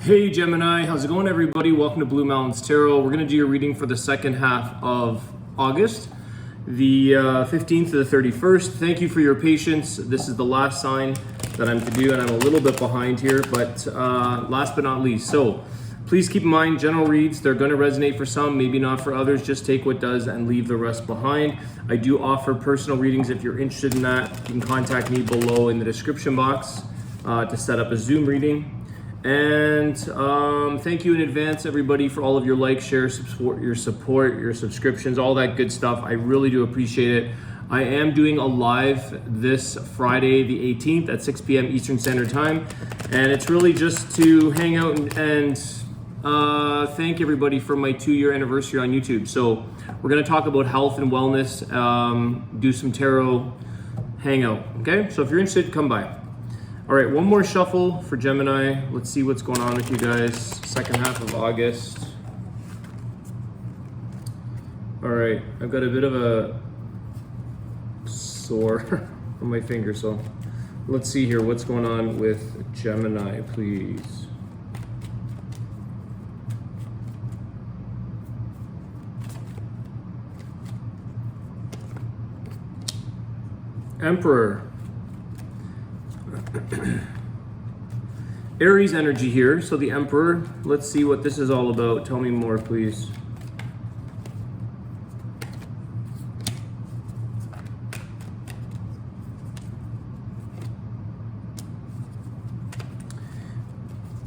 Hey Gemini, how's it going everybody? Welcome to Blue Mountains Tarot. We're going to do your reading for the second half of August, the 15th to the 31st. Thank you for your patience. This is the last sign that I'm to do and I'm a little bit behind here, but last but not least. So please keep in mind, general reads, they're going to resonate for some, maybe not for others. Just take what does and leave the rest behind. I do offer personal readings. If you're interested in that, you can contact me below in the description box to set up a Zoom reading. And thank you in advance, everybody, for all of your likes, shares, your support, your subscriptions, all that good stuff. I really do appreciate it. I am doing a live this Friday, the 18th at 6 p.m. Eastern Standard Time. And it's really just to hang out and thank everybody for my 2-year anniversary on YouTube. So we're going to talk about health and wellness, do some tarot hangout. Okay, so if you're interested, come by. All right, one more shuffle for Gemini. Let's see what's going on with you guys. Second half of August. All right, I've got a bit of a sore on my finger, so let's see here what's going on with Gemini, please. Emperor. Aries energy here, so the Emperor. Let's see what this is all about. Tell me more, please.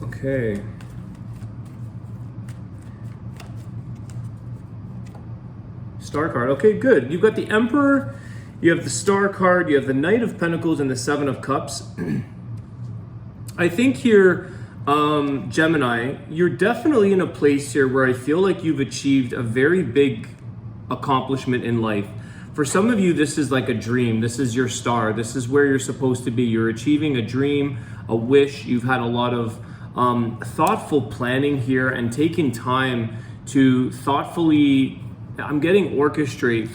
Okay. Star card. Okay, good. You've got the Emperor, you have the Star card, you have the Knight of Pentacles and the Seven of Cups. I think here, Gemini, you're definitely in a place here where I feel like you've achieved a very big accomplishment in life. For some of you, this is like a dream. This is your star. This is where you're supposed to be. You're achieving a dream, a wish. You've had a lot of thoughtful planning here and taking time to thoughtfully orchestrate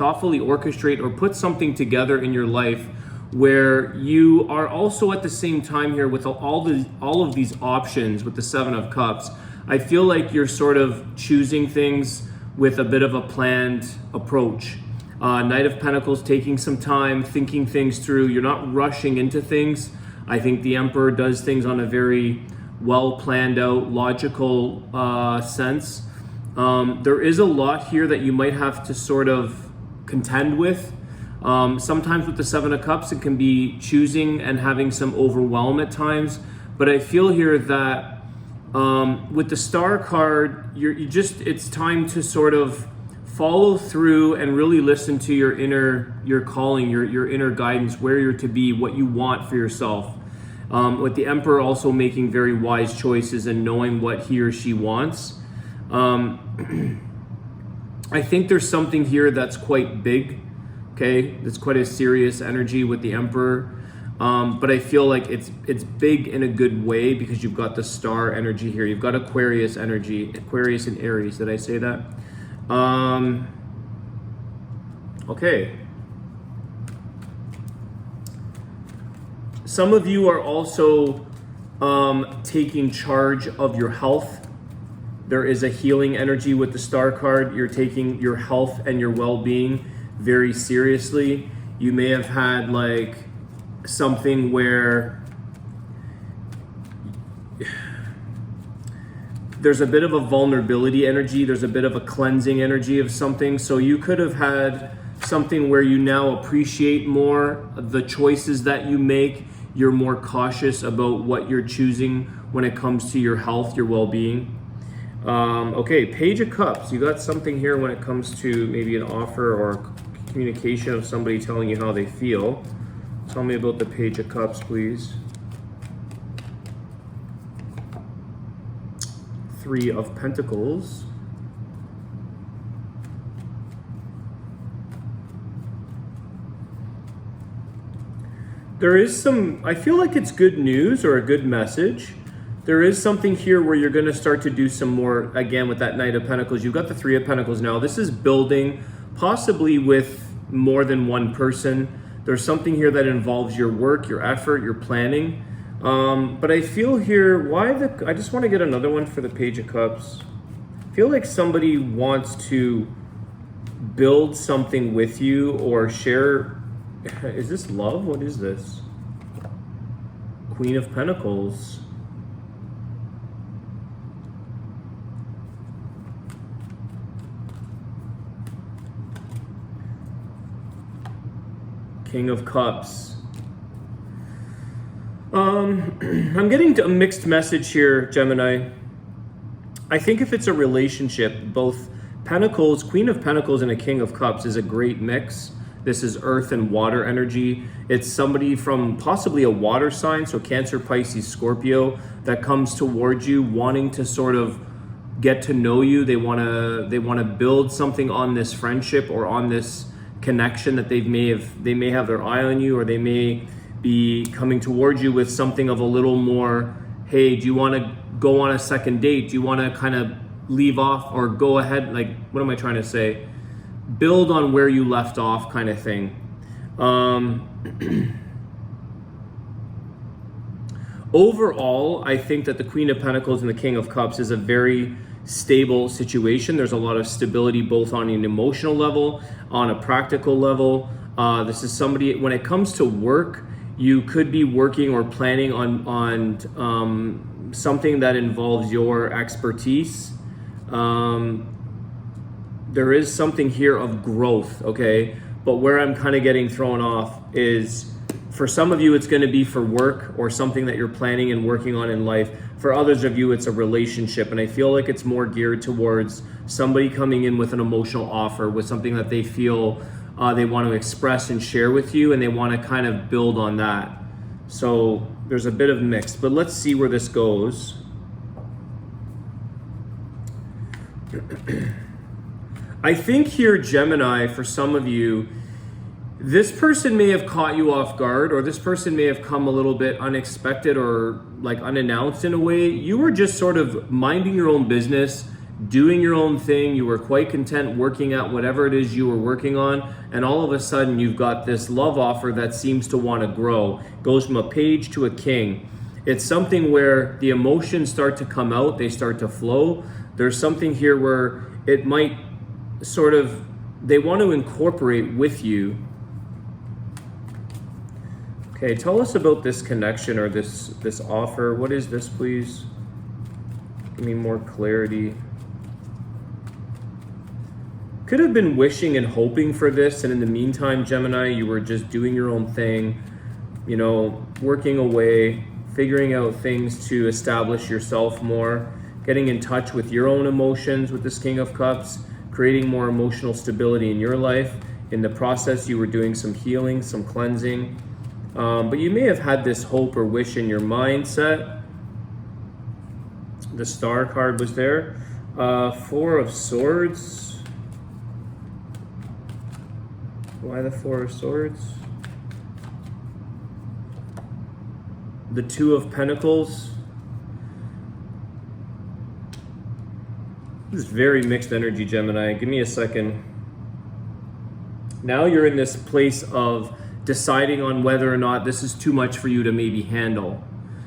or put something together in your life where you are also at the same time here with all of these options with the Seven of Cups. I feel like you're sort of choosing things with a bit of a planned approach. Knight of Pentacles, taking some time, thinking things through. You're not rushing into things. I think the Emperor does things on a very well planned out, logical sense. There is a lot here that you might have to sort of contend with. Sometimes with the Seven of Cups, it can be choosing and having some overwhelm at times. But I feel here that with the Star card, it's time to sort of follow through and really listen to your calling, your inner guidance, where you're to be, what you want for yourself. With the Emperor also making very wise choices and knowing what he or she wants. I think there's something here that's quite big. Okay, it's quite a serious energy with the Emperor, but I feel like it's big in a good way because you've got the Star energy here. You've got Aquarius energy, Aquarius and Aries. Did I say that? Okay. Some of you are also taking charge of your health. There is a healing energy with the Star card. You're taking your health and your well-being very seriously. You may have had like something where there's a bit of a vulnerability energy, there's a bit of a cleansing energy of something. So you could have had something where you now appreciate more the choices that you make. You're more cautious about what you're choosing when it comes to your health, your well-being. Okay, Page of Cups. You got something here when it comes to maybe an offer or communication of somebody telling you how they feel. Tell me about the Page of Cups, please. Three of Pentacles. There is some, I feel like it's good news or a good message. There is something here where you're going to start to do some more, again, with that Knight of Pentacles. You've got the Three of Pentacles now. This is building, possibly with more than one person. There's something here that involves your work, your effort, your planning. But I feel here, I just want to get another one for the Page of Cups. I feel like somebody wants to build something with you or share. Is this love? What is this? Queen of Pentacles. King of Cups. I'm getting a mixed message here, Gemini. I think if it's a relationship, both Pentacles, Queen of Pentacles and a King of Cups is a great mix. This is earth and water energy. It's somebody from possibly a water sign, so Cancer, Pisces, Scorpio, that comes towards you wanting to sort of get to know you. They want to build something on this friendship or on this connection that they may have their eye on you, or they may be coming towards you with something of a little more, hey, do you want to go on a second date? Do you want to kind of leave off or go ahead? Like, what am I trying to say? Build on where you left off kind of thing. Overall, I think that the Queen of Pentacles and the King of Cups is a very stable situation. There's a lot of stability both on an emotional level, on a practical level. This is somebody, when it comes to work, you could be working or planning on something that involves your expertise. There is something here of growth, okay? But where I'm kind of getting thrown off is, for some of you, it's going to be for work or something that you're planning and working on in life. For others of you, it's a relationship. And I feel like it's more geared towards somebody coming in with an emotional offer, with something that they feel they want to express and share with you, and they want to kind of build on that. So there's a bit of mix, but let's see where this goes. I think here, Gemini, for some of you, this person may have caught you off guard, or this person may have come a little bit unexpected or like unannounced in a way. You were just sort of minding your own business, doing your own thing. You were quite content working at whatever it is you were working on. And all of a sudden you've got this love offer that seems to want to grow. It goes from a page to a king. It's something where the emotions start to come out. They start to flow. There's something here where it might sort of, they want to incorporate with you. Okay, tell us about this connection or this offer. What is this, please? Give me more clarity. Could have been wishing and hoping for this, and in the meantime, Gemini, you were just doing your own thing, you know, working away, figuring out things to establish yourself more, getting in touch with your own emotions with this King of Cups, creating more emotional stability in your life. In the process, you were doing some healing, some cleansing. But you may have had this hope or wish in your mindset. The Star card was there. Four of Swords. Why the Four of Swords? The Two of Pentacles. This is very mixed energy, Gemini. Give me a second. Now you're in this place of deciding on whether or not this is too much for you to maybe handle.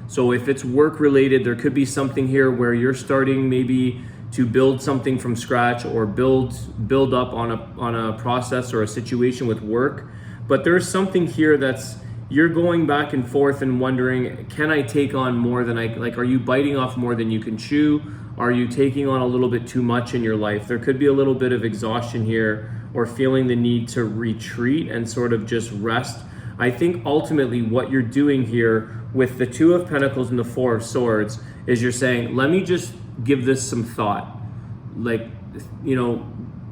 So if it's work related, there could be something here where you're starting maybe to build something from scratch, or build up on a process or a situation with work. But there's something here that's, you're going back and forth and wondering, can I take on more than are you biting off more than you can chew? Are you taking on a little bit too much in your life? There could be a little bit of exhaustion here, or feeling the need to retreat and sort of just rest. I think ultimately what you're doing here with the Two of Pentacles and the Four of Swords is you're saying, let me just give this some thought. Like, you know,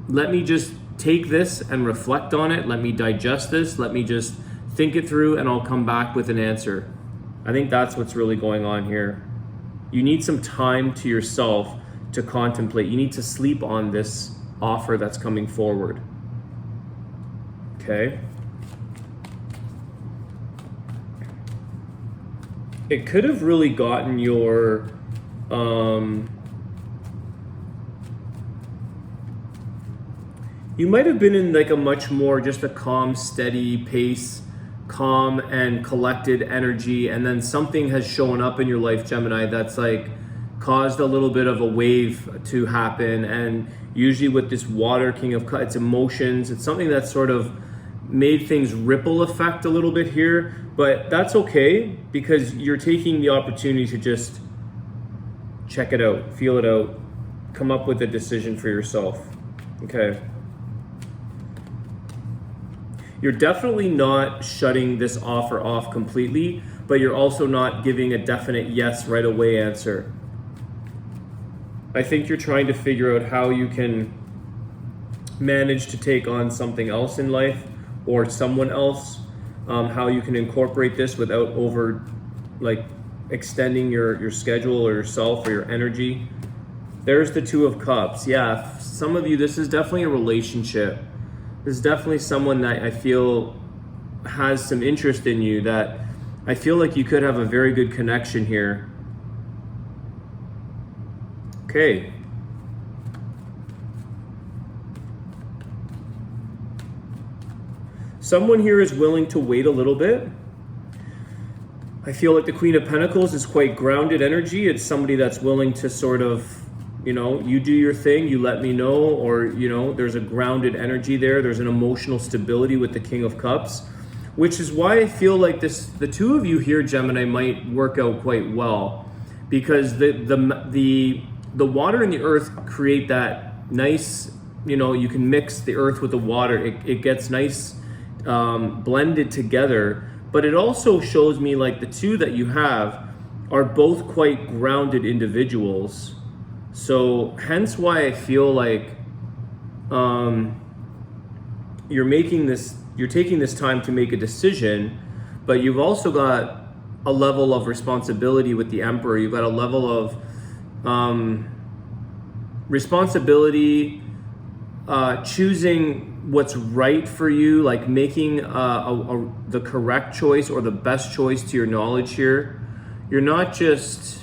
let me just take this and reflect on it. Let me digest this. Let me just think it through, and I'll come back with an answer. I think that's what's really going on here. You need some time to yourself to contemplate. You need to sleep on this offer that's coming forward. Okay. It could have really gotten your you might have been in like a much more just a calm, steady pace calm and collected energy, and then something has shown up in your life, Gemini, that's like caused a little bit of a wave to happen. And usually with this water, King of Cups, it's emotions. It's something that's sort of made things ripple effect a little bit here, but that's okay because you're taking the opportunity to just check it out, feel it out, come up with a decision for yourself. Okay. You're definitely not shutting this offer off completely, but you're also not giving a definite yes right away answer. I think you're trying to figure out how you can manage to take on something else in life or someone else, how you can incorporate this without over like extending your schedule or yourself or your energy. There's the Two of Cups. Yeah, some of you, this is definitely a relationship. This is definitely someone that I feel has some interest in you, that I feel like you could have a very good connection here. Okay. Someone here is willing to wait a little bit. I feel like the Queen of Pentacles is quite grounded energy. It's somebody that's willing to sort of, you know, you do your thing, you let me know, or, you know, there's a grounded energy there. There's an emotional stability with the King of Cups, which is why I feel like the two of you here, Gemini, might work out quite well, because the water and the earth create that nice, you know, you can mix the earth with the water. It gets nice, blended together. But it also shows me like the two that you have are both quite grounded individuals. So hence why I feel like you're taking this time to make a decision, but you've also got a level of responsibility with the Emperor. You've got a level of responsibility, choosing what's right for you, like making the correct choice or the best choice to your knowledge here. You're not just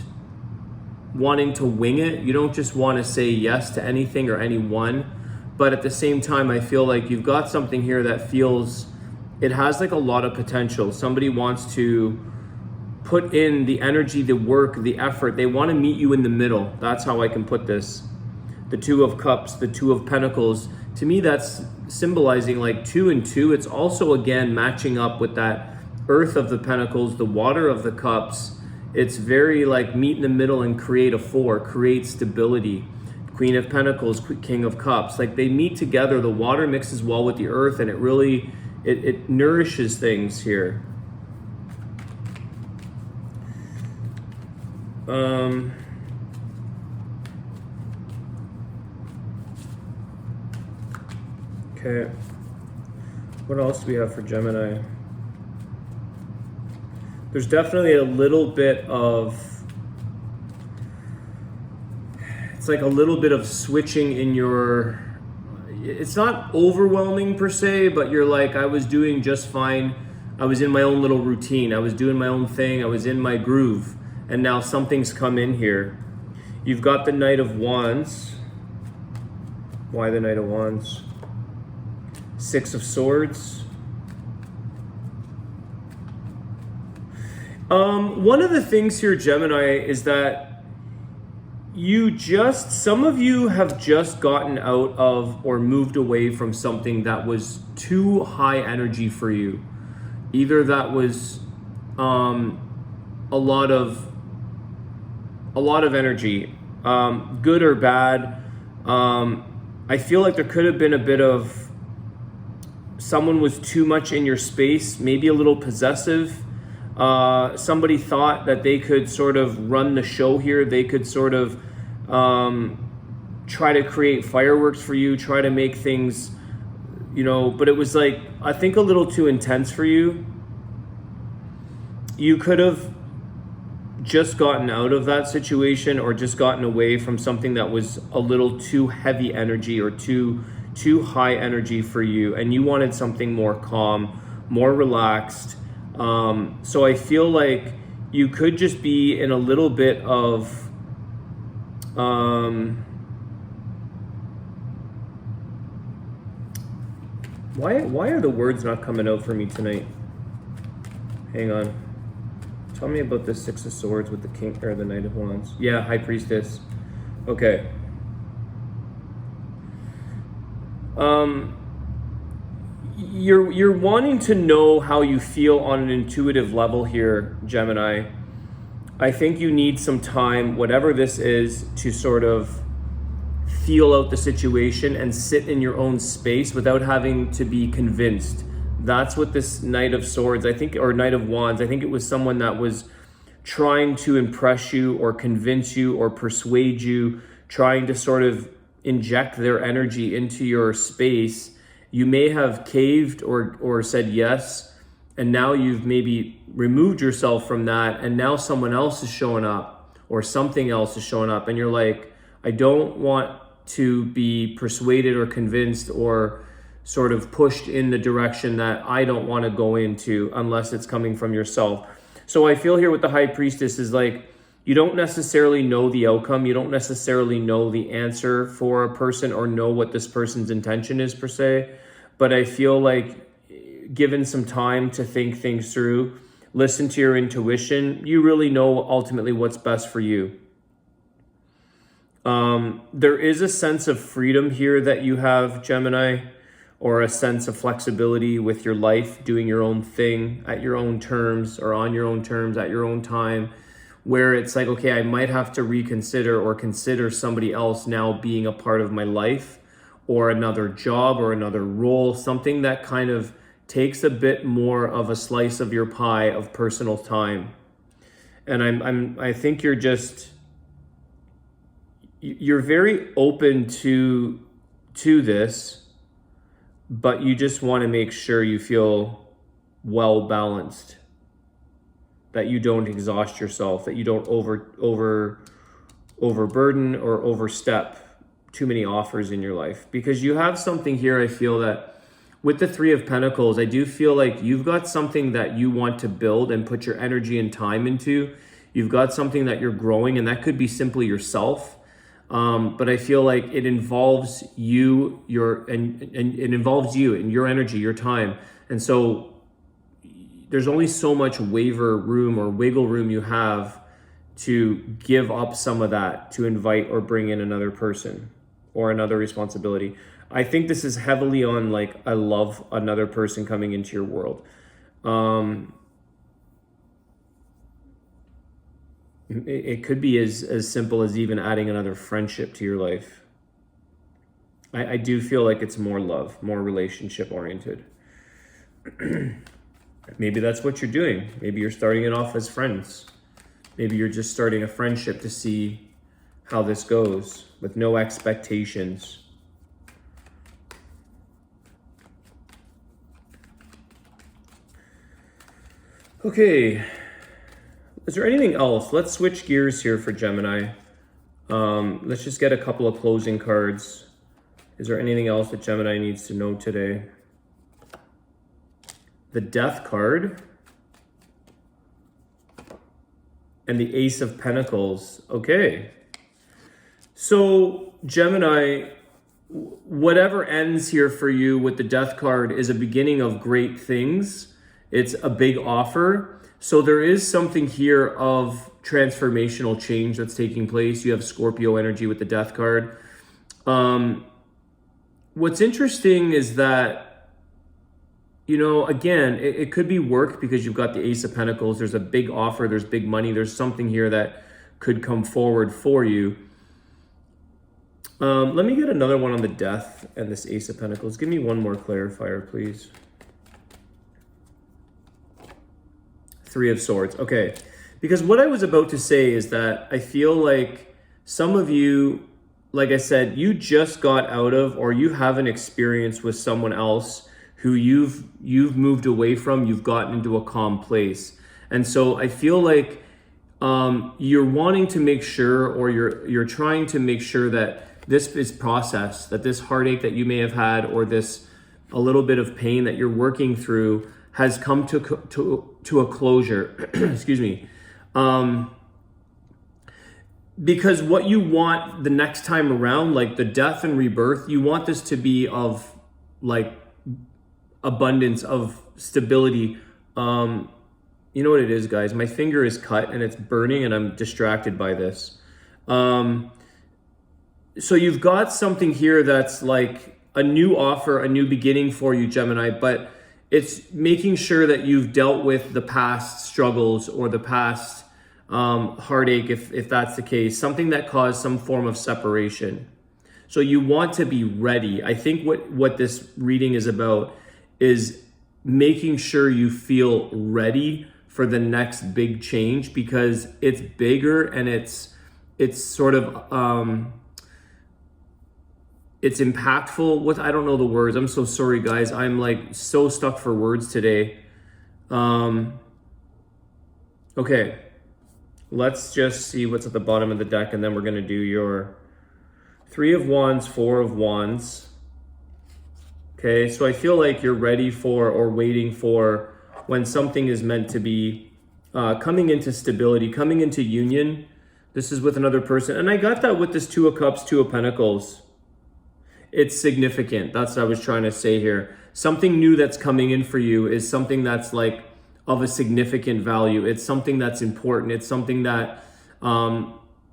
wanting to wing it. You don't just want to say yes to anything or anyone, but at the same time, I feel like you've got something here that feels, it has like a lot of potential. Somebody wants to put in the energy, the work, the effort. They want to meet you in the middle. That's how I can put this. The Two of Cups, the Two of Pentacles, to me that's symbolizing like 2 and 2. It's also again matching up with that Earth of the Pentacles, the Water of the Cups. It's very like meet in the middle and create a 4, create stability. Queen of Pentacles, King of Cups, like they meet together. The water mixes well with the earth, and it really it nourishes things here. Okay, what else do we have for Gemini? There's definitely a little bit of, it's like a little bit of switching in your, it's not overwhelming per se, but you're like, I was doing just fine. I was in my own little routine. I was doing my own thing. I was in my groove. And now something's come in here. You've got the Knight of Wands. Why the Knight of Wands? Six of Swords. One of the things here, Gemini, is that some of you have just gotten out of or moved away from something that was too high energy for you. Either that was a lot of energy, good or bad. I feel like there could have been a bit of, someone was too much in your space, maybe a little possessive. Somebody thought that they could sort of run the show here. They could sort of try to create fireworks for you, try to make things, you know, but it was like, I think a little too intense for you. You could have just gotten out of that situation or just gotten away from something that was a little too heavy energy or too high energy for you, and you wanted something more calm, more relaxed. So I feel like you could just be in a little bit of why are the words not coming out for me tonight? Hang on. Tell me about the Six of Swords with the King or the Knight of Wands. Yeah, High Priestess. Okay. You're wanting to know how you feel on an intuitive level here, Gemini. I think you need some time, whatever this is, to sort of feel out the situation and sit in your own space without having to be convinced. That's what this Knight of Swords, I think, or Knight of Wands, I think it was someone that was trying to impress you or convince you or persuade you, trying to sort of inject their energy into your space. You may have caved or said yes, and now you've maybe removed yourself from that, and now someone else is showing up or something else is showing up, and you're like, I don't want to be persuaded or convinced or sort of pushed in the direction that I don't want to go into unless it's coming from yourself. So I feel here with the High Priestess is like, you don't necessarily know the outcome. You don't necessarily know the answer for a person or know what this person's intention is per se. But I feel like given some time to think things through, listen to your intuition, you really know ultimately what's best for you. There is a sense of freedom here that you have, Gemini, or a sense of flexibility with your life, doing your own thing at your own terms or on your own terms at your own time, where it's like, okay, I might have to reconsider or consider somebody else now being a part of my life, or another job or another role, something that kind of takes a bit more of a slice of your pie of personal time. And I think you're very open to this, but you just want to make sure you feel well balanced, that you don't exhaust yourself, that you don't overburden or overstep too many offers in your life. Because you have something here, I feel that with the Three of Pentacles, I do feel like you've got something that you want to build and put your energy and time into. You've got something that you're growing, and that could be simply yourself. But I feel like it involves you, and it involves you and your energy, your time. And so there's only so much waiver room or wiggle room you have to give up some of that to invite or bring in another person or another responsibility. I think this is heavily on like, I love another person coming into your world. It could be as simple as even adding another friendship to your life. I do feel like it's more love, more relationship oriented. Maybe that's what you're doing. Maybe you're starting it off as friends. Maybe you're just starting a friendship to see how this goes with no expectations. Okay. Is there anything else? Let's switch gears here for Gemini. Let's just get a couple of closing cards. Is there anything else that Gemini needs to know today? The Death card and the Ace of Pentacles. Okay. So Gemini, whatever ends here for you with the Death card is a beginning of great things. It's a big offer. So there is something here of transformational change that's taking place. You have Scorpio energy with the Death card. What's interesting is that, you know, again, it could be work because you've got the Ace of Pentacles. There's a big offer. There's big money. There's something here that could come forward for you. Let me get another one on the Death and this Ace of Pentacles. Give me one more clarifier, please. Three of Swords. Okay. Because what I was about to say is that I feel like some of you, like I said, you just got out of, or you have an experience with someone else who you've moved away from, you've gotten into a calm place. And so I feel like you're wanting to make sure, or you're trying to make sure that this is processed, that this heartache that you may have had, or this a little bit of pain that you're working through has come to a closure. Excuse me. Because what you want the next time around, like the death and rebirth, you want this to be of like abundance, of stability. You you know what it is, guys? My finger is cut and it's burning and I'm distracted by this. So you've got something here that's like a new offer, a new beginning for you, Gemini, but it's making sure that you've dealt with the past struggles or the past heartache, if that's the case, something that caused some form of separation. So you want to be ready. I think what this reading is about is making sure you feel ready for the next big change, because it's bigger and it's sort of it's impactful. I don't know the words. I'm so sorry, guys. I'm like so stuck for words today. Okay, let's just see what's at the bottom of the deck, and then we're gonna do your 3 of Wands, 4 of Wands. Okay, so I feel like you're ready for or waiting for when something is meant to be coming into stability, coming into union. This is with another person. And I got that with this 2 of Cups, 2 of Pentacles. It's significant. That's what I was trying to say here. Something new that's coming in for you is something that's like of a significant value. It's something that's important. It's something that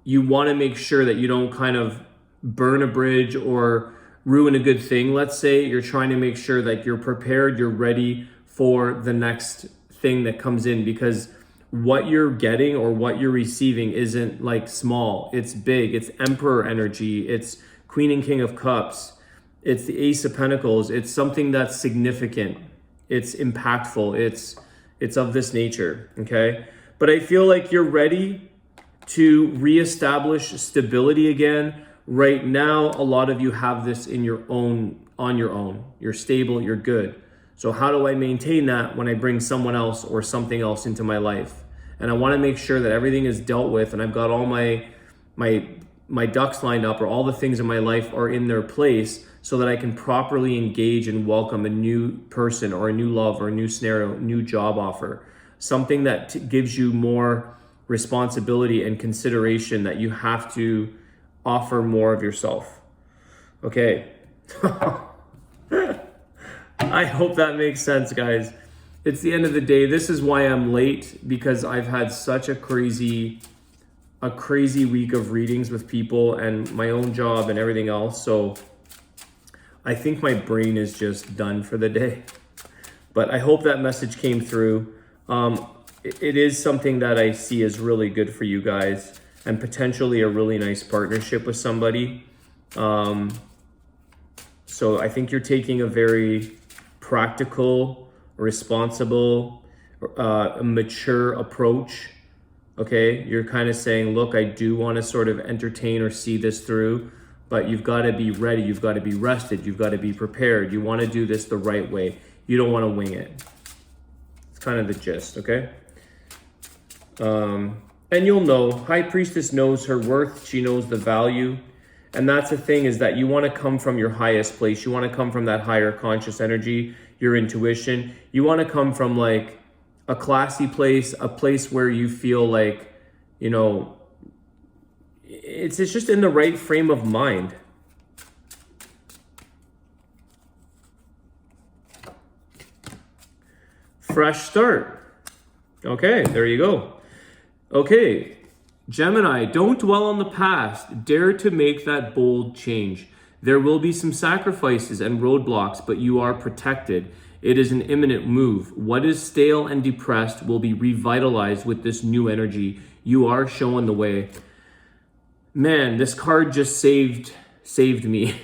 you want to make sure that you don't kind of burn a bridge or ruin a good thing. Let's say you're trying to make sure that you're prepared, you're ready for the next thing that comes in, because what you're getting or what you're receiving isn't like small. It's big. It's Emperor energy. It's Queen and King of Cups. It's the Ace of Pentacles. It's something that's significant. It's impactful. It's of this nature, okay? But I feel like you're ready to reestablish stability again. Right now, a lot of you have this on your own. You're stable, you're good. So how do I maintain that when I bring someone else or something else into my life? And I want to make sure that everything is dealt with and I've got all my ducks lined up, or all the things in my life are in their place, so that I can properly engage and welcome a new person or a new love or a new scenario, new job offer, something that gives you more responsibility and consideration, that you have to offer more of yourself. Okay. I hope that makes sense, guys. It's the end of the day. This is why I'm late, because I've had such a crazy week of readings with people and my own job and everything else. So I think my brain is just done for the day. But I hope that message came through. It is something that I see as really good for you guys, and potentially a really nice partnership with somebody. So I think you're taking a very practical, responsible, mature approach. Okay, you're kind of saying, look, I do want to sort of entertain or see this through, but you've got to be ready. You've got to be rested. You've got to be prepared. You want to do this the right way. You don't want to wing it. It's kind of the gist, okay? And you'll know, High Priestess knows her worth. She knows the value. And that's the thing, is that you want to come from your highest place. You want to come from that higher conscious energy, your intuition. You want to come from like a classy place, a place where you feel like, you know, it's just in the right frame of mind. Fresh start. Okay, there you go. Okay, Gemini, don't dwell on the past. Dare to make that bold change. There will be some sacrifices and roadblocks, but you are protected. It is an imminent move. What is stale and depressed will be revitalized with this new energy. You are showing the way. Man, this card just saved me.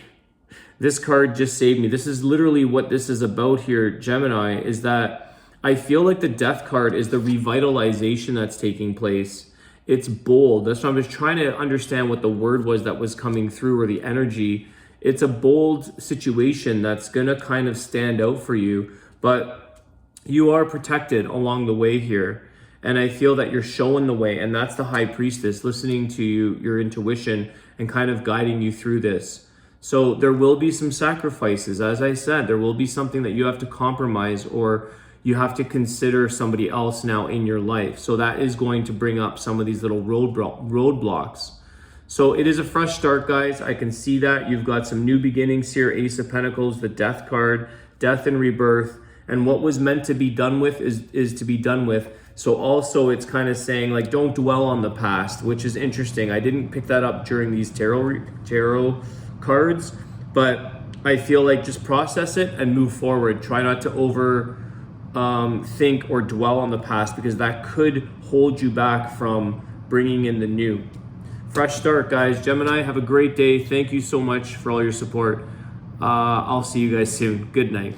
This card just saved me. This is literally what this is about here, Gemini, is that I feel like the Death card is the revitalization that's taking place. It's bold. That's why I was trying to understand what the word was that was coming through, or the energy. It's a bold situation that's going to kind of stand out for you, but you are protected along the way here. And I feel that you're showing the way, and that's the High Priestess listening to you, your intuition, and kind of guiding you through this. So there will be some sacrifices. As I said, there will be something that you have to compromise, or you have to consider somebody else now in your life. So that is going to bring up some of these little roadblocks. So it is a fresh start, guys. I can see that. You've got some new beginnings here. Ace of Pentacles, the Death card, death and rebirth. And what was meant to be done with is to be done with. So also it's kind of saying like, don't dwell on the past, which is interesting. I didn't pick that up during these tarot cards, but I feel like just process it and move forward. Try not to think or dwell on the past, because that could hold you back from bringing in the new. Fresh start, guys. Gemini, have a great day. Thank you so much for all your support. I'll see you guys soon. Good night.